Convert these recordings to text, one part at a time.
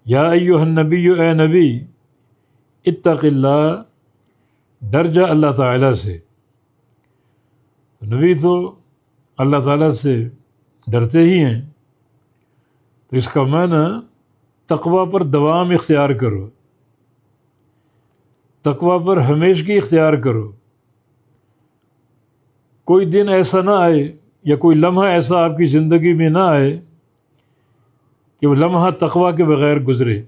یا ایھا النبی، اے نبی، اتق اللہ، ڈر جا اللہ تعالیٰ سے۔ نبی تو اللہ تعالیٰ سے ڈرتے ہی ہیں، تو اس کا معنی تقوی پر دوام اختیار کرو، تقوی پر ہمیشگی اختیار کرو۔ کوئی دن ایسا نہ آئے یا کوئی لمحہ ایسا آپ کی زندگی میں نہ آئے کہ وہ لمحہ تقوی کے بغیر گزرے۔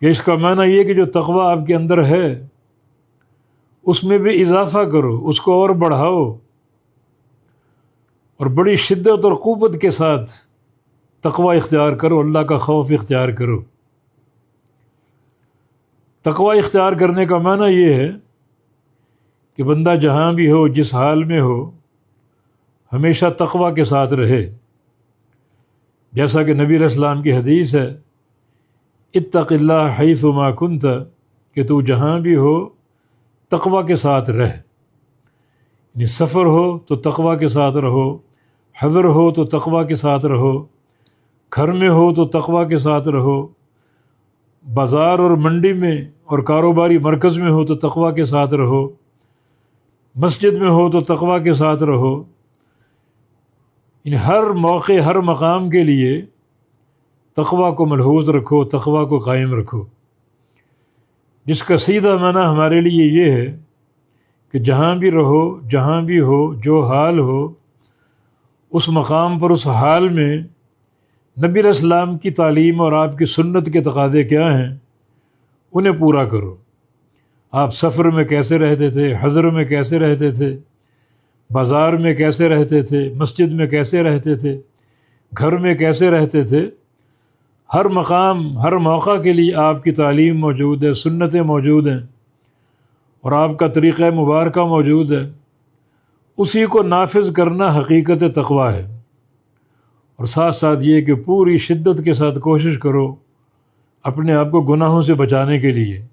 کہ اس کا معنی یہ کہ جو تقوی آپ کے اندر ہے اس میں بھی اضافہ کرو، اس کو اور بڑھاؤ، اور بڑی شدت اور قوت کے ساتھ تقوی اختیار کرو، اللہ کا خوف اختیار کرو۔ تقوی اختیار کرنے کا معنی یہ ہے کہ بندہ جہاں بھی ہو، جس حال میں ہو، ہمیشہ تقوی کے ساتھ رہے۔ جیسا کہ نبی علیہ السلام کی حدیث ہے، اتق اللہ حیث ما کنت، کہ تو جہاں بھی ہو تقوی کے ساتھ رہ۔ یعنی سفر ہو تو تقوی کے ساتھ رہو، حضر ہو تو تقوی کے ساتھ رہو، گھر میں ہو تو تقوی کے ساتھ رہو، بازار اور منڈی میں اور کاروباری مرکز میں ہو تو تقوی کے ساتھ رہو، مسجد میں ہو تو تقوی کے ساتھ رہو۔ یعنی ہر موقع، ہر مقام کے لیے تقوی کو ملحوظ رکھو، تقوی کو قائم رکھو، جس کا سیدھا معنی ہمارے لیے یہ ہے کہ جہاں بھی رہو، جہاں بھی ہو، جو حال ہو، اس مقام پر، اس حال میں نبی علیہ السلام کی تعلیم اور آپ کی سنت کے تقاضے کیا ہیں انہیں پورا کرو۔ آپ سفر میں کیسے رہتے تھے، حضر میں کیسے رہتے تھے، بازار میں کیسے رہتے تھے، مسجد میں کیسے رہتے تھے، گھر میں کیسے رہتے تھے، ہر مقام، ہر موقع کے لیے آپ کی تعلیم موجود ہے، سنتیں موجود ہیں، اور آپ کا طریقہ مبارکہ موجود ہے۔ اسی کو نافذ کرنا حقیقت تقوی ہے۔ اور ساتھ ساتھ یہ کہ پوری شدت کے ساتھ کوشش کرو اپنے آپ کو گناہوں سے بچانے کے لیے۔